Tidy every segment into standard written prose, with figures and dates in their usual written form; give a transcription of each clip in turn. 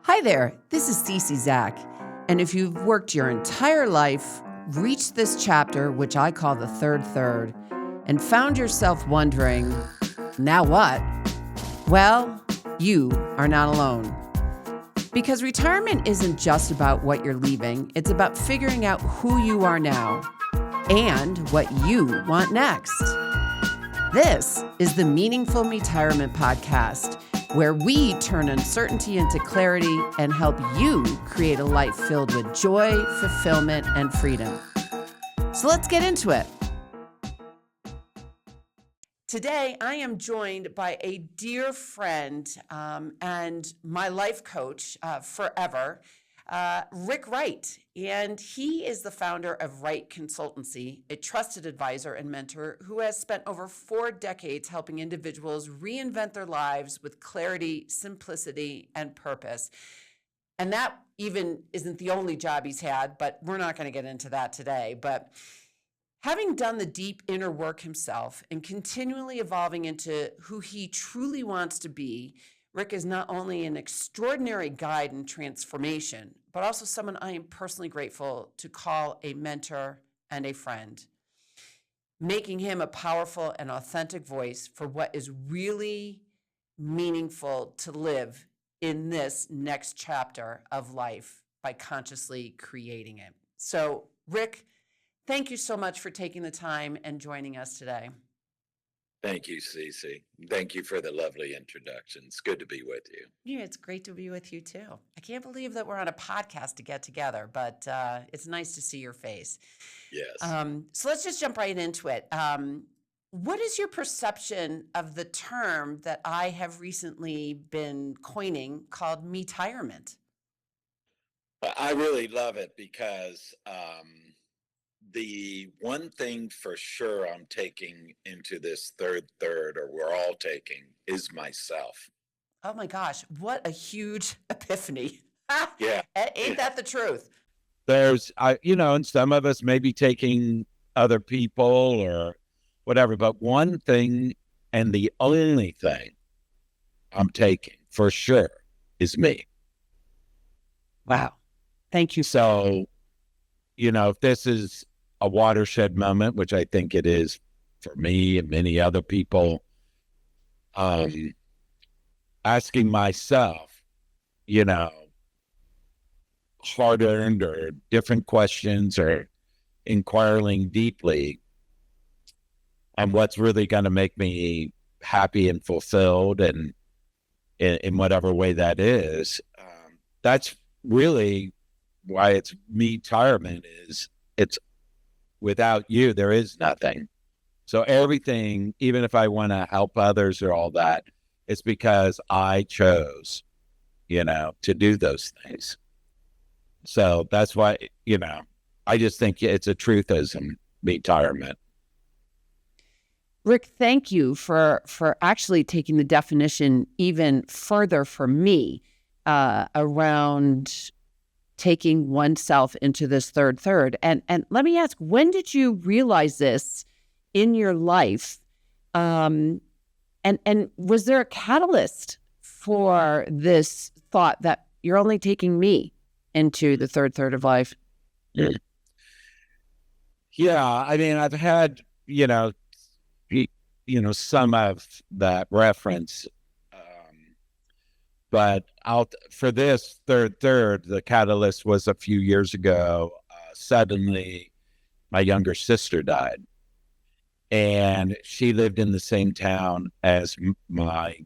Hi there, this is Cece Zach, and if you've worked your entire life, reached this chapter, which I call the third third, and found yourself wondering, now what? Well, you are not alone. Because retirement isn't just about what you're leaving, it's about figuring out who you are now and what you want next. This is the Meaningful MEtirement podcast, where we turn uncertainty into clarity and help you create a life filled with joy, fulfillment, and freedom. So let's get into it. Today, I am joined by a dear friend and my life coach forever, Wright. And he is the founder of Wright Consultancy, a trusted advisor and mentor who has spent over 4 decades helping individuals reinvent their lives with clarity, simplicity, and purpose. And that even isn't the only job he's had, but we're not going to get into that today. But having done the deep inner work himself and continually evolving into who he truly wants to be, Rick is not only an extraordinary guide in transformation, but also someone I am personally grateful to call a mentor and a friend, making him a powerful and authentic voice for what is really meaningful to live in this next chapter of life by consciously creating it. So, Rick, thank you so much for taking the time and joining us today. Thank you, Cece. Thank you for the lovely introduction. It's good to be with you. Yeah, it's great to be with you too. I can't believe that we're on a podcast to get together, but it's nice to see your face. Yes. So let's just jump right into it. What is your perception of the term that I have recently been coining called MEtirement? I really love it because the one thing for sure I'm taking into this third, or we're all taking, is myself. Oh my gosh, what a huge epiphany. Yeah. Ain't that the truth? There's, and some of us may be taking other people or whatever, but one thing and the only thing I'm taking for sure is me. Wow. Thank you. So, if this is a watershed moment, which I think it is for me and many other people, asking myself, hard-earned or different questions or inquiring deeply on what's really going to make me happy and fulfilled and in whatever way that is, that's really why it's MEtirement. It's without you, there is nothing. So everything, even if I want to help others or all that, it's because I chose, to do those things. So that's why, I just think it's a truthism, MEtirement. Rick, thank you for actually taking the definition even further for me around taking oneself into this third. And let me ask, when did you realize this in your life? And was there a catalyst for this thought that you're only taking me into the third of life? Yeah, I mean, I've had, some of that reference, but for this third, the catalyst was a few years ago. Suddenly, my younger sister died, and she lived in the same town as my,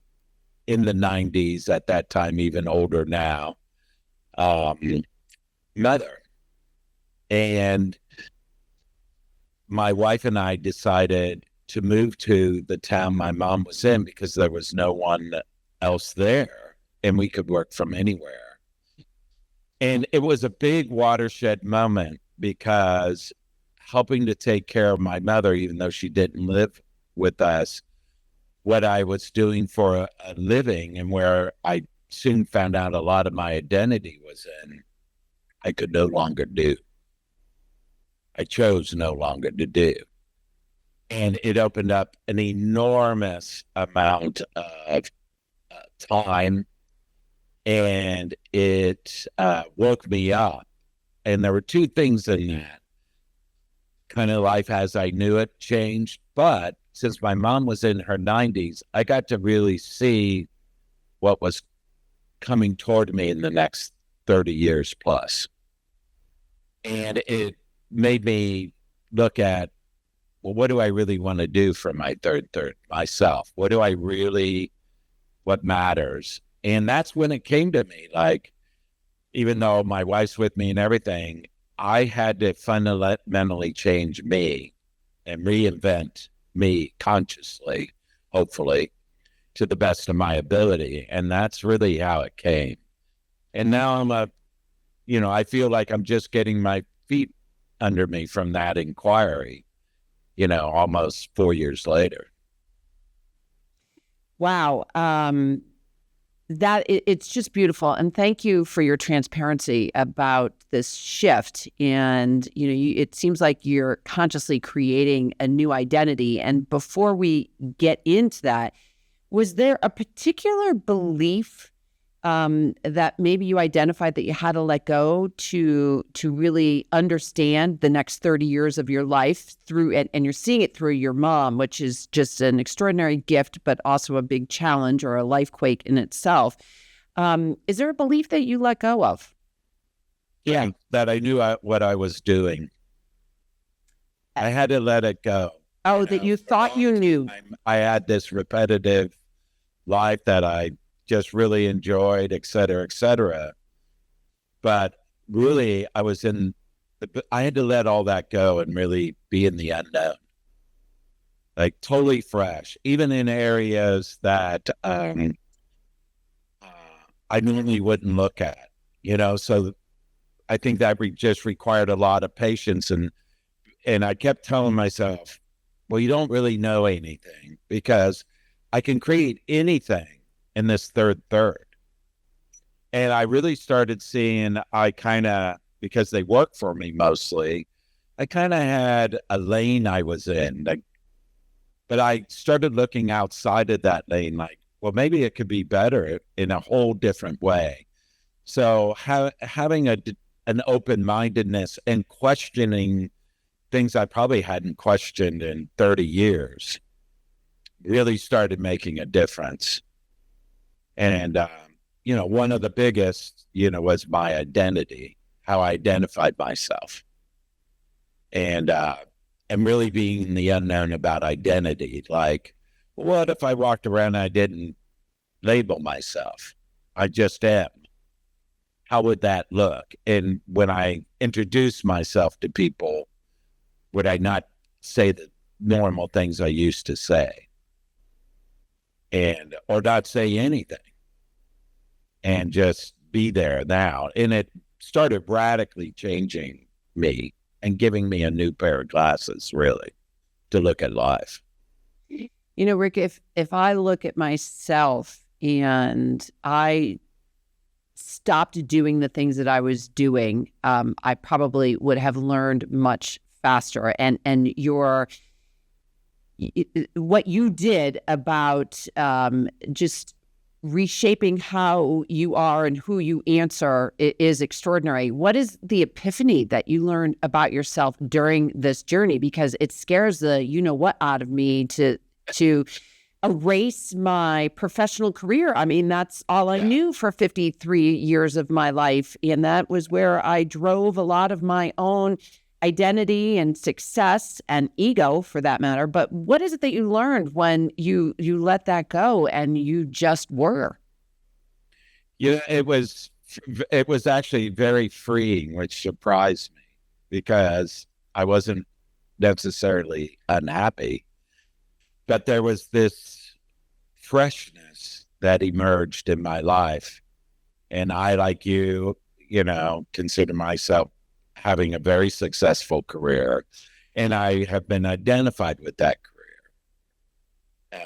in the 90s, at that time, even older now, mother. And my wife and I decided to move to the town my mom was in because there was no one else there and we could work from anywhere. And it was a big watershed moment because helping to take care of my mother, even though she didn't live with us, what I was doing for a living and where I soon found out a lot of my identity was in, I could no longer do. I chose no longer to do. And it opened up an enormous amount of time and it woke me up. And there were two things in that. Kind of life as I knew it changed. But since my mom was in her 90s, I got to really see what was coming toward me in the next 30 years plus. And it made me look at, well, what do I really want to do for my third myself? What matters? And that's when it came to me. Like, even though my wife's with me and everything, I had to fundamentally change me and reinvent me consciously, hopefully, to the best of my ability. And that's really how it came. And now I feel like I'm just getting my feet under me from that inquiry, almost 4 years later. Wow. It's just beautiful. And thank you for your transparency about this shift. And, it seems like you're consciously creating a new identity. And before we get into that, was there a particular belief that maybe you identified that you had to let go to really understand the next 30 years of your life through it? And you're seeing it through your mom, which is just an extraordinary gift, but also a big challenge or a life quake in itself. Is there a belief that you let go of? Yeah, that I knew what I was doing. I had to let it go. Oh, that you thought you knew. I had this repetitive life that I just really enjoyed, et cetera, et cetera. But really, I had to let all that go and really be in the unknown, like totally fresh, even in areas that I normally wouldn't look at, so I think that just required a lot of patience. And I kept telling myself, well, you don't really know anything, because I can create anything in this third. And I really started seeing, because they work for me mostly, I kind of had a lane I was in, but I started looking outside of that lane, like, well, maybe it could be better in a whole different way. So having an open-mindedness and questioning things I probably hadn't questioned in 30 years really started making a difference. And, one of the biggest, was my identity, how I identified myself. And really being in the unknown about identity. Like, what if I walked around and I didn't label myself? I just am. How would that look? And when I introduce myself to people, would I not say the normal things I used to say? Or not say anything? And just be there now. And it started radically changing me and giving me a new pair of glasses, really, to look at life. Rick, if I look at myself and I stopped doing the things that I was doing, I probably would have learned much faster. And what you did about just reshaping how you are and who you answer is extraordinary. What is the epiphany that you learned about yourself during this journey? Because it scares the what out of me to erase my professional career. I mean, that's all I knew for 53 years of my life. And that was where I drove a lot of my own identity and success and ego, for that matter. But what is it that you learned when you let that go and you just were? Yeah, it was actually very freeing, which surprised me, because I wasn't necessarily unhappy, but there was this freshness that emerged in my life. And I, like you, consider myself having a very successful career, and I have been identified with that career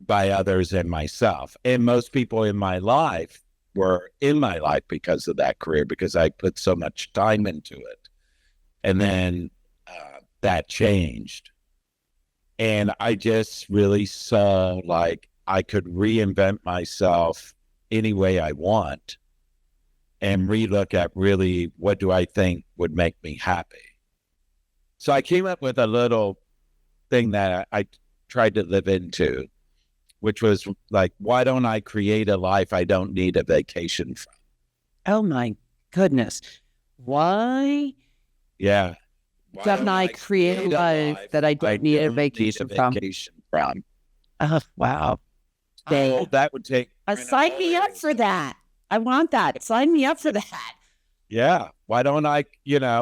by others and myself. And most people in my life were in my life because of that career, because I put so much time into it. And then that changed. And I just really saw like I could reinvent myself any way I want and relook at really what do I think would make me happy. So I came up with a little thing that I tried to live into, which was like, why don't I create a life I don't need a vacation from? Oh my goodness. Why Yeah. don't I create a life that I don't need a vacation from? Oh, wow. Oh, that would take. Sign me up for that. I want that. Sign me up for that. Yeah. Why don't I,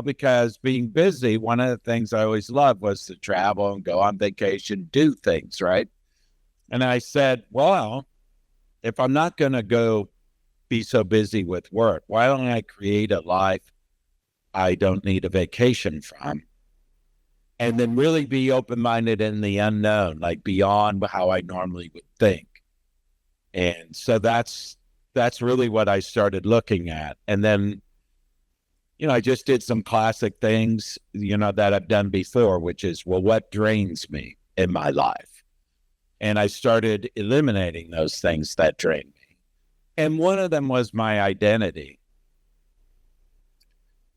because being busy, one of the things I always loved was to travel and go on vacation, do things, right? And I said, well, if I'm not going to go be so busy with work, why don't I create a life I don't need a vacation from? And then really be open-minded in the unknown, like beyond how I normally would think. And so that's really what I started looking at. And then, I just did some classic things, that I've done before, which is, well, what drains me in my life? And I started eliminating those things that drain me. And one of them was my identity.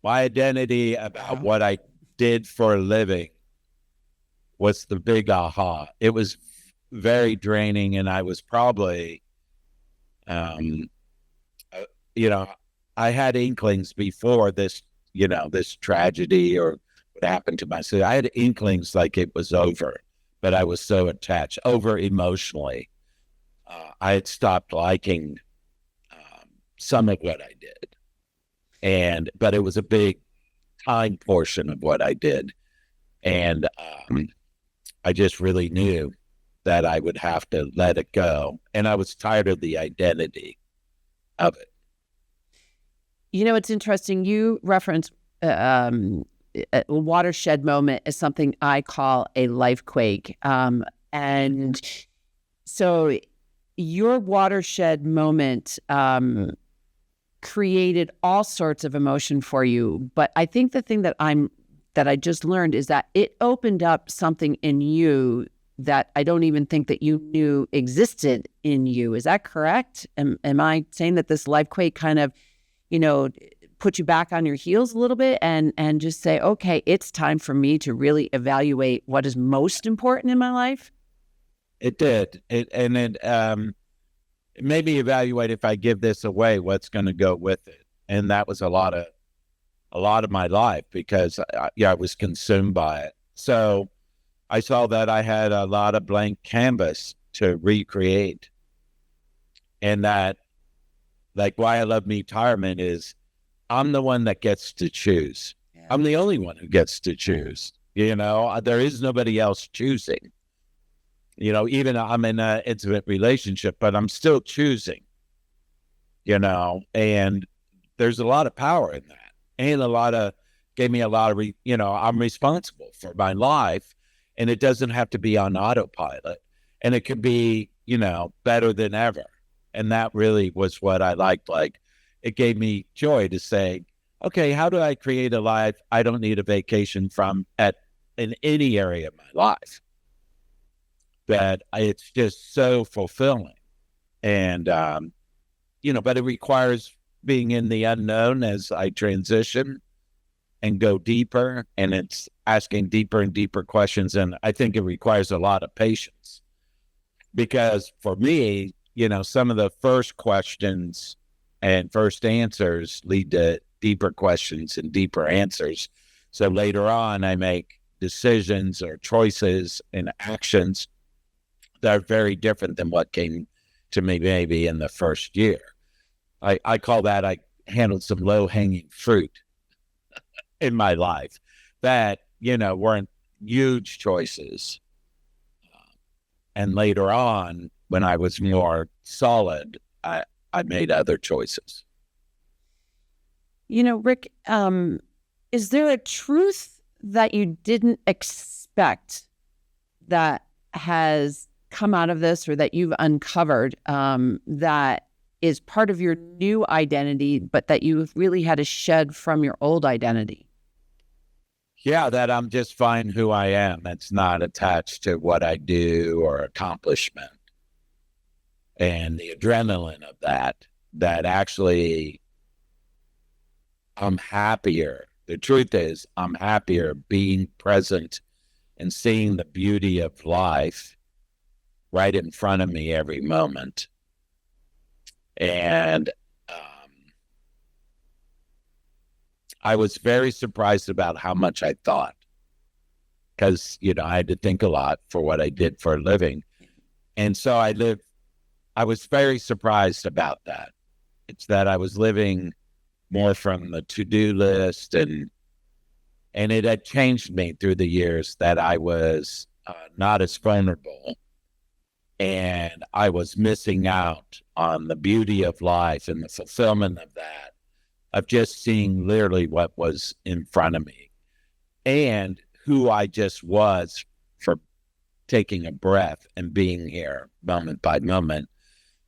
My identity about what I did for a living was the big aha. It was very draining, and I was probably, I had inklings before this, this tragedy or what happened to my sister. I had inklings like it was over, but I was so attached, over emotionally. I had stopped liking some of what I did, but it was a big time portion of what I did, and I just really knew that I would have to let it go, and I was tired of the identity of it. It's interesting. You reference a watershed moment as something I call a life quake. And so your watershed moment created all sorts of emotion for you. But I think the thing that I just learned is that it opened up something in you that I don't even think that you knew existed in you. Is that correct? Am I saying that this life quake kind of, put you back on your heels a little bit and just say, okay, it's time for me to really evaluate what is most important in my life? It did. It made me evaluate, if I give this away, what's going to go with it. And that was a lot of my life, because I was consumed by it. So I saw that I had a lot of blank canvas to recreate, and that, like, why I love MEtirement is I'm the one that gets to choose. Yeah. I'm the only one who gets to choose. There is nobody else choosing. Even I'm in an intimate relationship, but I'm still choosing, and there's a lot of power in that, and gave me a lot of, I'm responsible for my life, and it doesn't have to be on autopilot, and it could be, better than ever. And that really was what I liked. Like, it gave me joy to say, okay, how do I create a life I don't need a vacation from in any area of my life? That it's just so fulfilling. And, but it requires being in the unknown as I transition and go deeper. And it's asking deeper and deeper questions. And I think it requires a lot of patience, because for me, some of the first questions and first answers lead to deeper questions and deeper answers. So later on, I make decisions or choices and actions that are very different than what came to me maybe in the first year. I call that, I handled some low-hanging fruit in my life that, weren't huge choices. And later on, when I was more solid, I made other choices. Rick, is there a truth that you didn't expect that has come out of this, or that you've uncovered, that is part of your new identity, but that you've really had to shed from your old identity? Yeah, that I'm just fine who I am. It's not attached to what I do or accomplishment. and the adrenaline of that actually I'm happier. The truth is, I'm happier being present and seeing the beauty of life right in front of me every moment. And I was very surprised about how much I thought, because, I had to think a lot for what I did for a living. And so I was very surprised about that. It's that I was living more from the to-do list, and it had changed me through the years that I was not as vulnerable, and I was missing out on the beauty of life and the fulfillment of that, of just seeing literally what was in front of me and who I just was for taking a breath and being here moment by moment.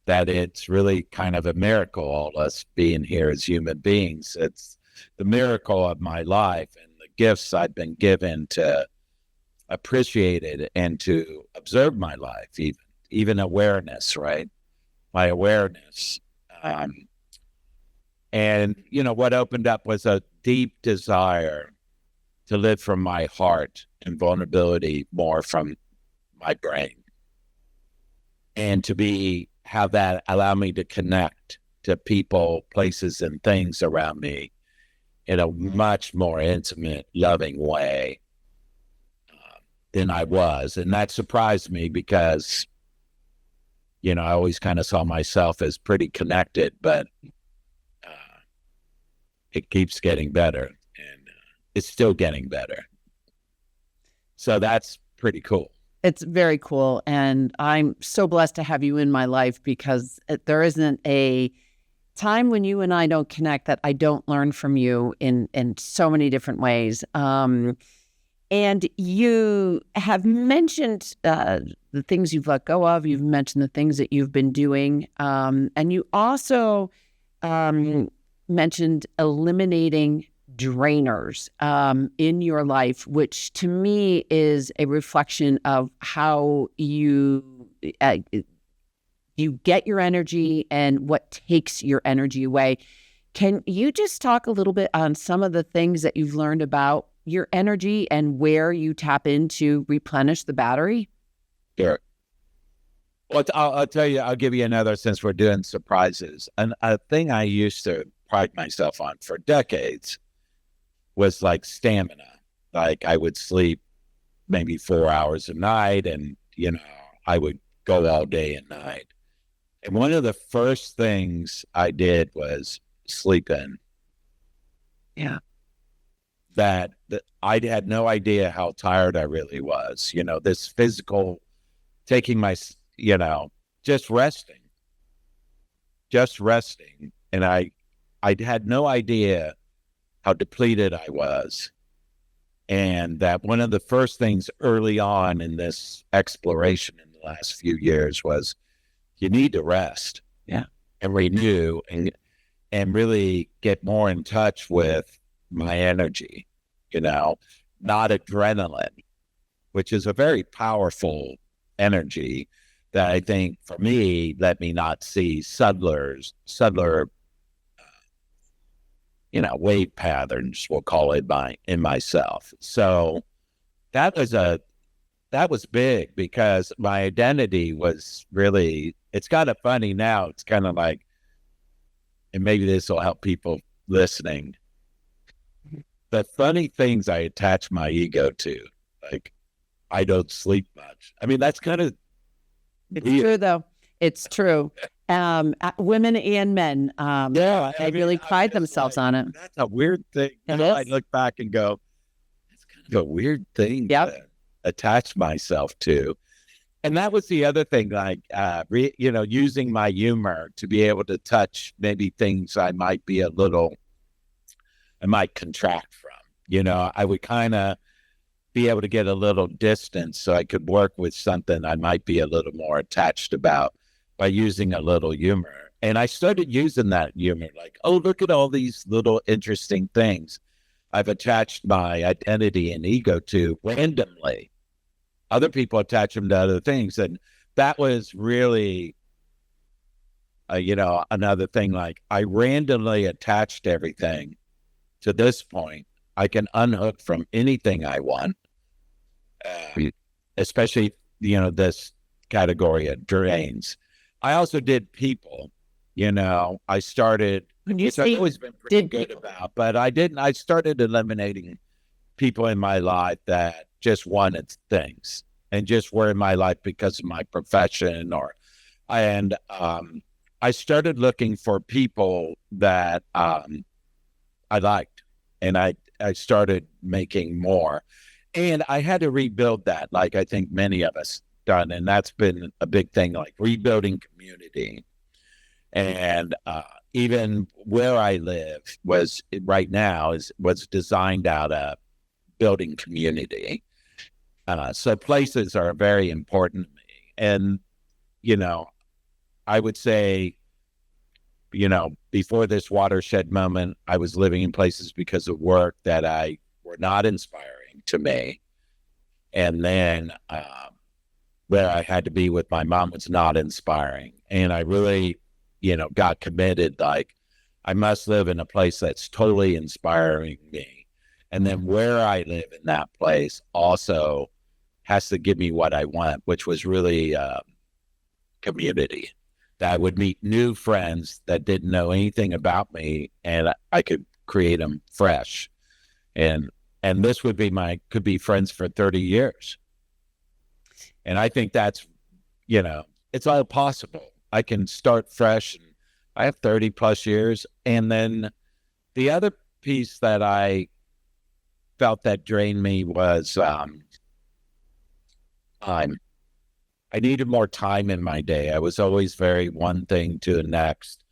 That it's really kind of a miracle, all us being here as human beings. It's the miracle of my life and the gifts I've been given to appreciate it and to observe my life, even awareness, right? My awareness. And, what opened up was a deep desire to live from my heart and vulnerability more from my brain, and to have that allow me to connect to people, places, and things around me in a much more intimate, loving way than I was. And that surprised me because, I always kind of saw myself as pretty connected, but it keeps getting better, and it's still getting better. So that's pretty cool. It's very cool. And I'm so blessed to have you in my life, because there isn't a time when you and I don't connect that I don't learn from you in so many different ways. And you have mentioned the things you've let go of. You've mentioned the things that you've been doing. And you also mentioned eliminating drainers in your life, which to me is a reflection of how you get your energy and what takes your energy away. Can you just talk a little bit on some of the things that you've learned about your energy and where you tap in to replenish the battery? Sure. Well, I'll tell you, I'll give you another, since we're doing surprises. And a thing I used to pride myself on for decades was like stamina. Like I would sleep maybe 4 hours a night, and, I would go all day and night. And one of the first things I did was sleep in. Yeah. That I had no idea how tired I really was. This physical, taking my, just resting. And I had no idea how depleted I was. And that one of the first things early on in this exploration in the last few years was, you need to rest. Yeah. And renew and really get more in touch with my energy, not adrenaline, which is a very powerful energy that I think for me let me not see subtler wave patterns, we'll call it, in myself. So that was big, because my identity was really, it's kind of funny now. It's kind of like, and maybe this will help people listening, the funny things I attach my ego to, like I don't sleep much. I mean, that's kind of, it's true though. It's true. Women and men, they really pride themselves on it. That's a weird thing. I look back and go, that's kind of a weird thing to attach myself to. And that was the other thing, like, using my humor to be able to touch maybe things I might contract from. I would kind of be able to get a little distance so I could work with something I might be a little more attached about by using a little humor. And I started using that humor, like, oh, look at all these little interesting things I've attached my identity and ego to randomly. Other people attach them to other things. And that was really another thing, like I randomly attached everything to this point. I can unhook from anything I want, especially, this category of drains. I also did people, I started, When you which I've say always been pretty did good people, about, but I started eliminating people in my life that just wanted things and just were in my life because of my profession and I started looking for people that I liked, and I started making more, and I had to rebuild that, like I think many of us done, and that's been a big thing, like rebuilding community. And even where I live was designed out of building community. So places are very important to me, and I would say, before this watershed moment, I was living in places because of work that were not inspiring to me. And then where I had to be with my mom was not inspiring. And I really, got committed, like I must live in a place that's totally inspiring me. And then where I live in that place also has to give me what I want, which was really community. That I would meet new friends that didn't know anything about me, and I could create them fresh. And this would be could be friends for 30 years. And I think that's, it's all possible. I can start fresh. And I have 30 plus years. And then the other piece that I felt that drained me was time. I needed more time in my day. I was always very one thing to the next.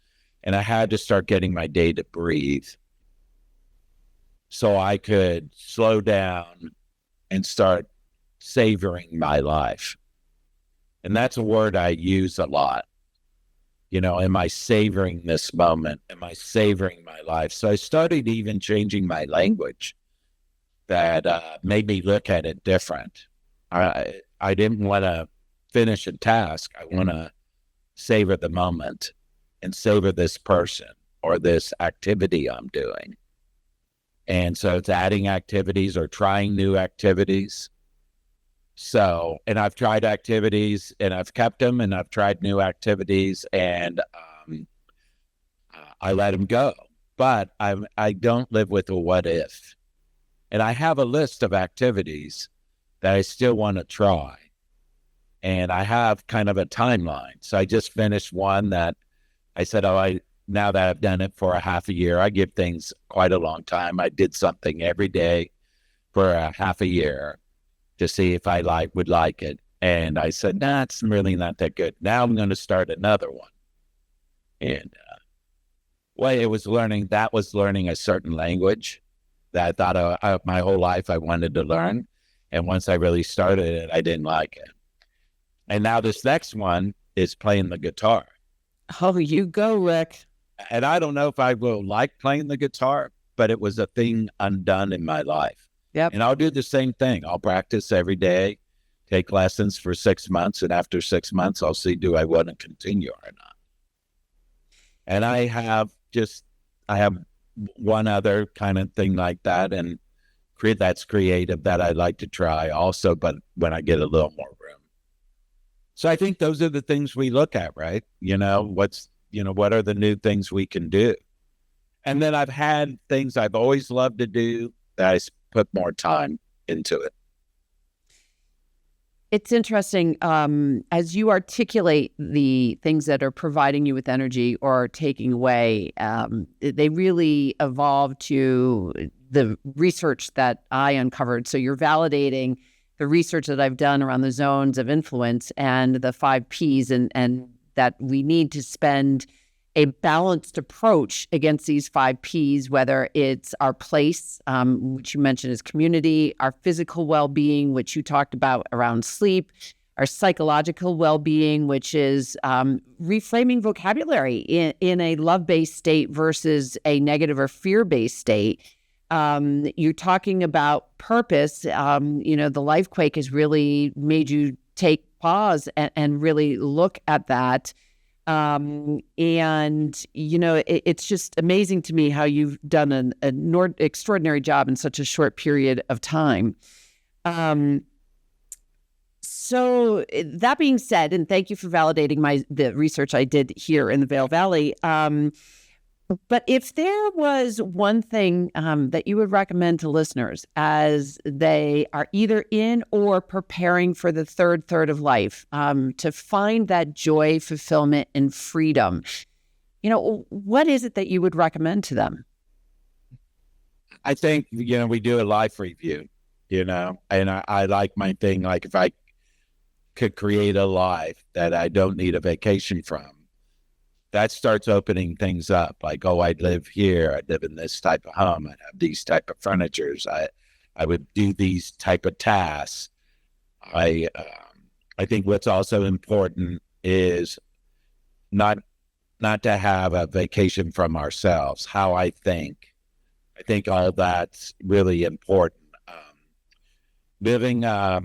And I had to start getting my day to breathe so I could slow down and start savoring my life. And that's a word I use a lot. Am I savoring this moment? Am I savoring my life? So I started even changing my language that made me look at it different. I didn't want to finish a task. I want to savor the moment and savor this person or this activity I'm doing. And so it's adding activities or trying new activities. So, and I've tried activities and I've kept them, and I've tried new activities, and I let them go. But I don't live with a what if. And I have a list of activities that I still want to try. And I have kind of a timeline. So I just finished one that I said, now that I've done it for a half a year, I give things quite a long time. I did something every day for a half a year to see if I would like it. And I said, nah, it's really not that good. Now I'm going to start another one. And it was learning a certain language that I thought my whole life I wanted to learn. And once I really started it, I didn't like it. And now this next one is playing the guitar. Oh, you go, Rick. And I don't know if I will like playing the guitar, but it was a thing undone in my life. Yep. And I'll do the same thing. I'll practice every day, take lessons for 6 months. And after 6 months, I'll see, do I want to continue or not? And I have one other kind of thing like that. And that's creative that I'd like to try also, but when I get a little more room. So I think those are the things we look at, right? What are the new things we can do? And then I've had things I've always loved to do that I put more time into it. It's interesting, as you articulate the things that are providing you with energy or taking away, they really evolve to the research that I uncovered. So you're validating the research that I've done around the zones of influence and the 5 Ps, and that we need to spend a balanced approach against these 5 Ps, whether it's our place, which you mentioned is community, our physical well-being, which you talked about around sleep, our psychological well-being, which is reframing vocabulary in a love-based state versus a negative or fear-based state. You're talking about purpose. The life quake has really made you take pause and really look at that. And, it's just amazing to me how you've done an extraordinary job in such a short period of time. So that being said, and thank you for validating the research I did here in the Vail Valley. But if there was one thing that you would recommend to listeners as they are either in or preparing for the third of life, to find that joy, fulfillment, and freedom, what is it that you would recommend to them? I think, we do a life review, and I like my thing, like if I could create a life that I don't need a vacation from, that starts opening things up. Like, oh, I live here. I live in this type of home. I have these type of furnitures. I would do these type of tasks. I think what's also important is not to have a vacation from ourselves. How I think all that's really important. Living a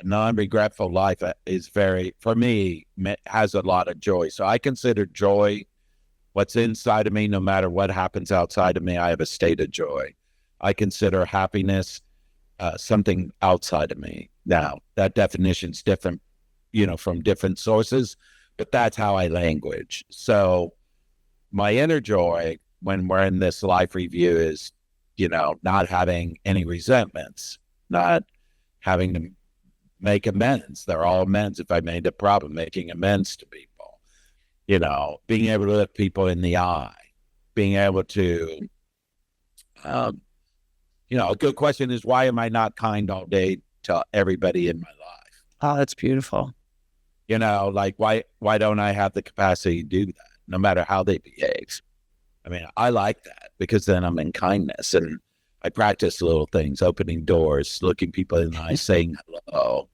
non-regretful life is for me, has a lot of joy. So I consider joy what's inside of me. No matter what happens outside of me, I have a state of joy. I consider happiness something outside of me. Now, that definition's different, from different sources, but that's how I language. So my inner joy when we're in this life review is, not having any resentments, not having to make amends. They're all amends. If I made a problem, making amends to people, being able to look people in the eye, being able to, a good question is, why am I not kind all day to everybody in my life? Oh, that's beautiful. Like why don't I have the capacity to do that no matter how they behave? I mean, I like that because then I'm in kindness, and I practice little things, opening doors, looking people in the eye, saying hello.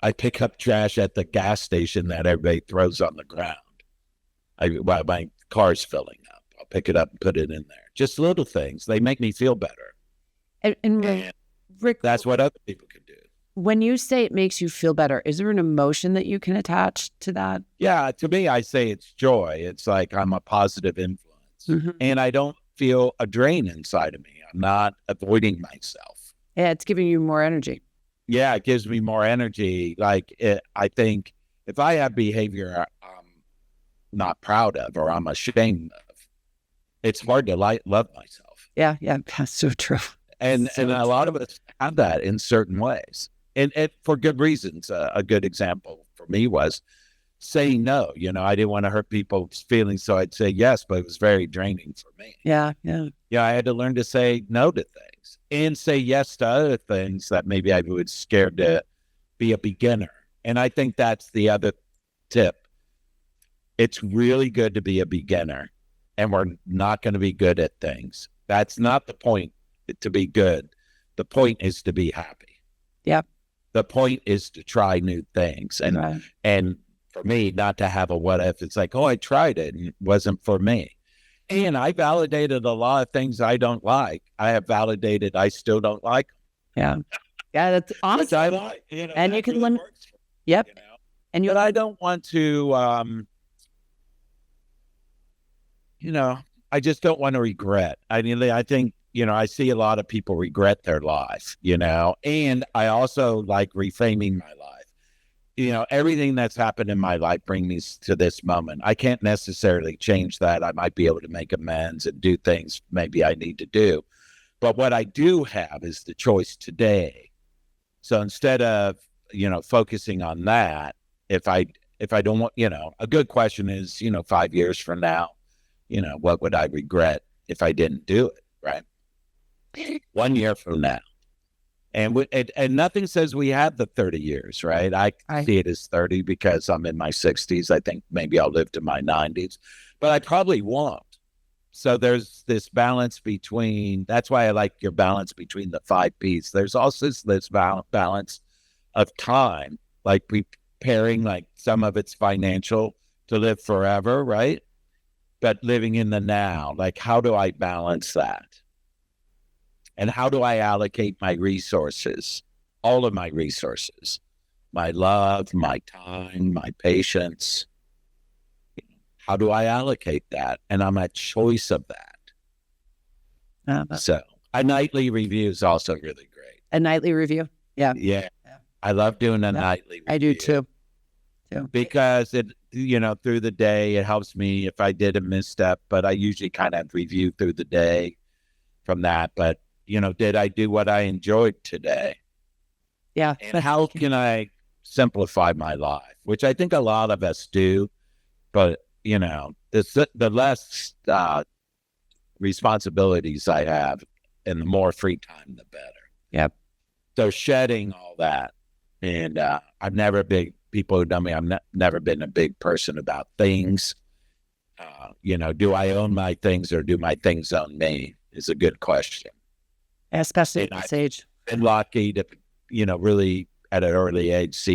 I pick up trash at the gas station that everybody throws on the ground. While my car's filling up, I'll pick it up and put it in there. Just little things. They make me feel better. And Rick, that's what other people can do. When you say it makes you feel better, is there an emotion that you can attach to that? Yeah, to me, I say it's joy. It's like I'm a positive influence, and I don't feel a drain inside of me. I'm not avoiding myself. Yeah, it's giving you more energy. Yeah, it gives me more energy. I think if I have behavior I'm not proud of or I'm ashamed of, it's hard to love myself. Yeah, that's so true. And a lot of us have that in certain ways. And for good reasons. A good example for me was saying no. I didn't want to hurt people's feelings, so I'd say yes, but it was very draining for me. Yeah. I had to learn to say no to things and say yes to other things that maybe I was scared to be a beginner. And I think that's the other tip. It's really good to be a beginner, and we're not going to be good at things. That's not the point, to be good. The point is to be happy. Yeah. The point is to try new things. And for me, not to have a what if. It's like, oh, I tried it and it wasn't for me. And I validated a lot of things I don't like. I have validated I still don't like them. Yeah, that's awesome. Which I like. And you can learn. Yep. But I don't want to, I just don't want to regret. I mean, I think, I see a lot of people regret their life, and I also like reframing my life. Everything that's happened in my life brings me to this moment. I can't necessarily change that. I might be able to make amends and do things maybe I need to do. But what I do have is the choice today. So instead of, focusing on that, if I don't want, a good question is, 5 years from now, what would I regret if I didn't do it? Right. 1 year from now. And nothing says we have the 30 years, right? I see it as 30 because I'm in my 60s. I think maybe I'll live to my 90s, but I probably won't. So there's this balance between, that's why I like your balance between the 5 Ps. There's also this balance of time, like preparing, like some of it's financial to live forever, right? But living in the now, like how do I balance that? And how do I allocate my resources, all of my resources, my love, my time, my patience. How do I allocate that? And I'm at choice of that. So a nightly review is also really great. A nightly review. Yeah. Yeah. I love doing a nightly review. I do too. Because it, through the day, it helps me if I did a misstep, but I usually kind of review through the day from that. But, did I do what I enjoyed today? Yeah. And how can I simplify my life? Which I think a lot of us do, but, the less responsibilities I have and the more free time, the better. Yep. So shedding all that. And I've never been, people who know me, never been a big person about things. Do I own my things or do my things own me is a good question. Especially at this age. I've been lucky to, really at an early age,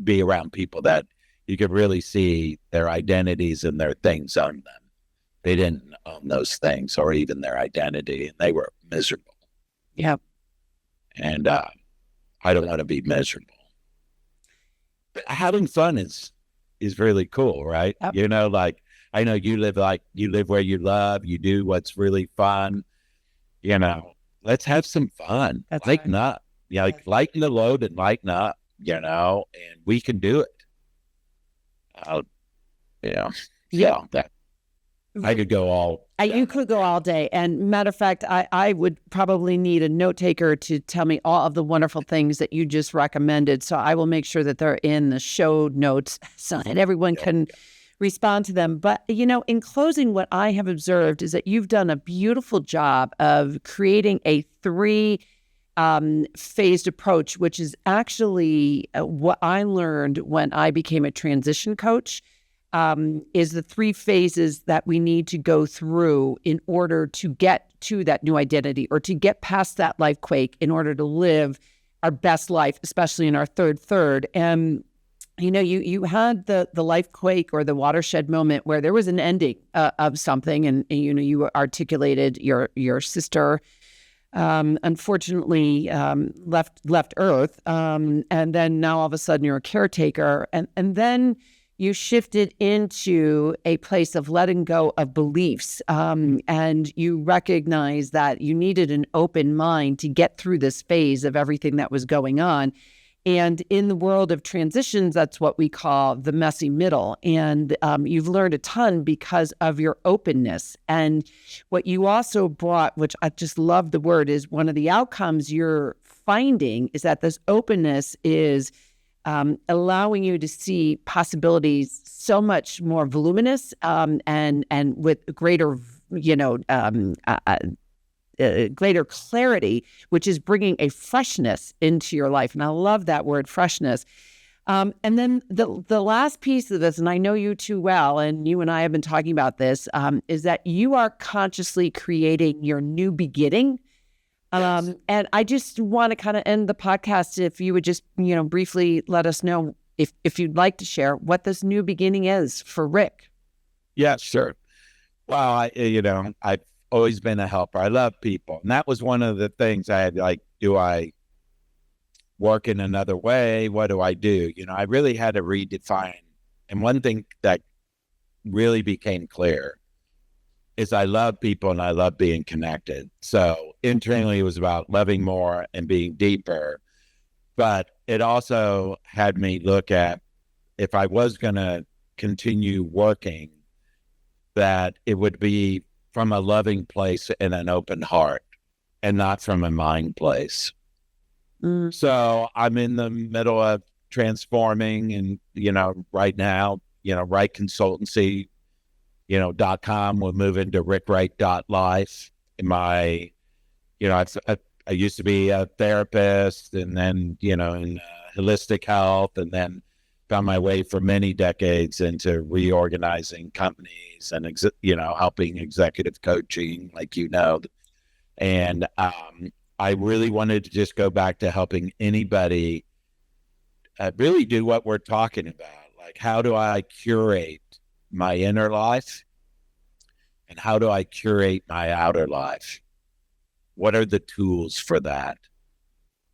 be around people that you could really see their identities and their things own them. They didn't own those things or even their identity, and they were miserable. Yeah. And I don't want to be miserable. But having fun is really cool, right? Yep. I know you live where you love, you do what's really fun. Let's have some fun. That's lighten right. up. Lighten the load and lighten up, and we can do it. I could go all. You could go all day. And matter of fact, I would probably need a note taker to tell me all of the wonderful things that you just recommended. So I will make sure that they're in the show notes so that everyone can respond to them. But, in closing, what I have observed is that you've done a beautiful job of creating a 3 phased approach, which is actually what I learned when I became a transition coach. Is the 3 phases that we need to go through in order to get to that new identity or to get past that life quake in order to live our best life, especially in our third. And, you had the life quake or the watershed moment where there was an ending of something. And you articulated your sister, unfortunately, left Earth. And then now all of a sudden you're a caretaker. And then you shifted into a place of letting go of beliefs, and you recognized that you needed an open mind to get through this phase of everything that was going on. And in the world of transitions, that's what we call the messy middle. And you've learned a ton because of your openness. And what you also brought, which I just love the word, is one of the outcomes you're finding is that this openness is allowing you to see possibilities so much more voluminous and with greater, greater clarity, which is bringing a freshness into your life. And I love that word, freshness. And then the last piece of this, and I know you too well, and you and I have been talking about this, is that you are consciously creating your new beginning. Yes. And I just want to kind of end the podcast if you would just, briefly let us know if you'd like to share what this new beginning is for Rick. Yeah, sure. Well, I've always been a helper. I love people. And that was one of the things I had, do I work in another way? What do I do? I really had to redefine. And one thing that really became clear is I love people and I love being connected. So internally it was about loving more and being deeper, but it also had me look at if I was going to continue working, that it would be from a loving place and an open heart and not from a mind place. So I'm in the middle of transforming and, right now, Wright Consultancy, .com will move into rickwright.life. I used to be a therapist and then, in holistic health, and then found my way for many decades into reorganizing companies and, helping executive coaching, and I really wanted to just go back to helping anybody really do what we're talking about. How do I curate my inner life and how do I curate my outer life? What are the tools for that?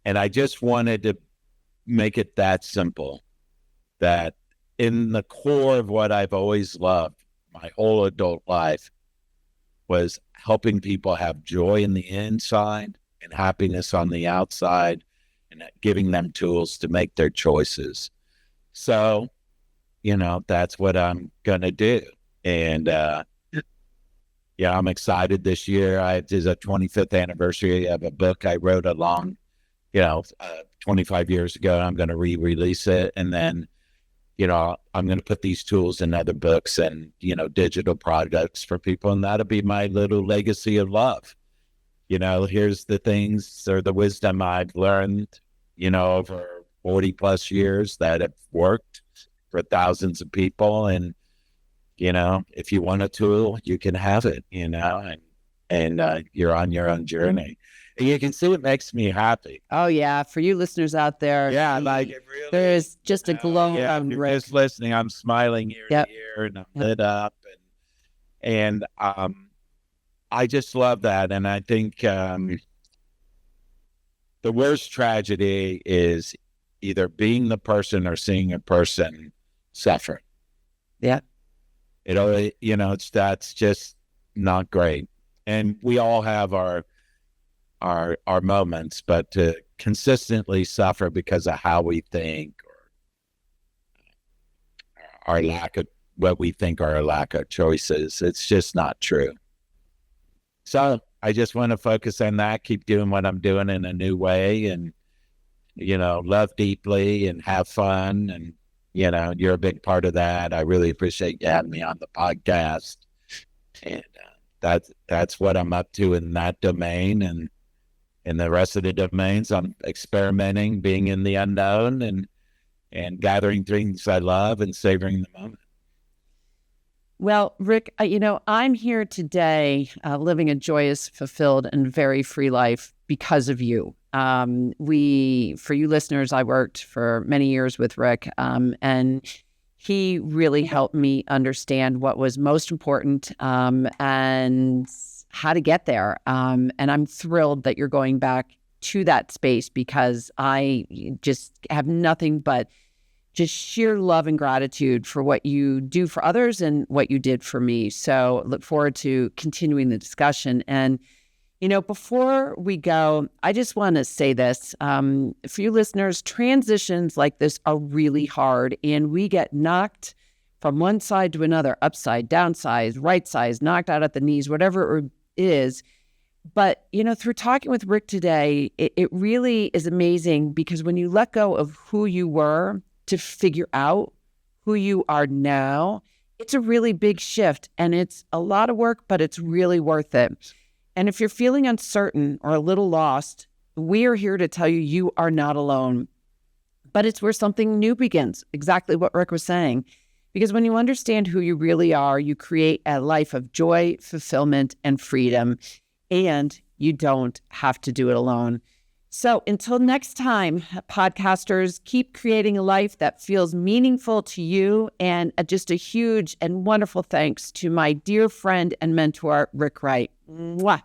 And I just wanted to make it that simple, that in the core of what I've always loved my whole adult life was helping people have joy in the inside and happiness on the outside, and giving them tools to make their choices. So, that's what I'm going to do. And, yeah, I'm excited this year. It is a 25th anniversary of a book I wrote 25 years ago. I'm going to re-release it. And then, I'm going to put these tools in other books and, digital products for people. And that'll be my little legacy of love. Here's the things or the wisdom I've learned, over 40 plus years that have worked for thousands of people. And, if you want a tool, you can have it, and you're on your own journey. And you can see it makes me happy. Oh, yeah. For you listeners out there. Yeah, like it really. There's just a glow on Rick. Just listening, I'm smiling ear to ear, and I'm lit up. And I just love that. And I think the worst tragedy is either being the person or seeing a person suffer. Yeah. That's just not great. And we all have our moments, but to consistently suffer because of how we think or our lack of what we think are our lack of choices, it's just not true. So I just want to focus on that, keep doing what I'm doing in a new way, and, love deeply and have fun. And, you're a big part of that. I really appreciate you having me on the podcast. And that's what I'm up to in that domain. And in the rest of the domains, I'm experimenting, being in the unknown, and gathering things I love and savoring the moment. Well, Rick, I'm here today living a joyous, fulfilled, and very free life because of you. For you listeners, I worked for many years with Rick, and he really helped me understand what was most important and how to get there. And I'm thrilled that you're going back to that space, because I just have nothing but just sheer love and gratitude for what you do for others and what you did for me. So look forward to continuing the discussion. And, before we go, I just want to say this. For you listeners, transitions like this are really hard, and we get knocked from one side to another, upside, downside, right side, knocked out at the knees, whatever it is. But, through talking with Rick today, it really is amazing, because when you let go of who you were to figure out who you are now, it's a really big shift, and it's a lot of work, but it's really worth it. And if you're feeling uncertain or a little lost, we are here to tell you you are not alone. But it's where something new begins, exactly what Rick was saying. Because when you understand who you really are, you create a life of joy, fulfillment, and freedom. And you don't have to do it alone. So until next time, podcasters, keep creating a life that feels meaningful to you. And just a huge and wonderful thanks to my dear friend and mentor, Rick Wright. Mwah.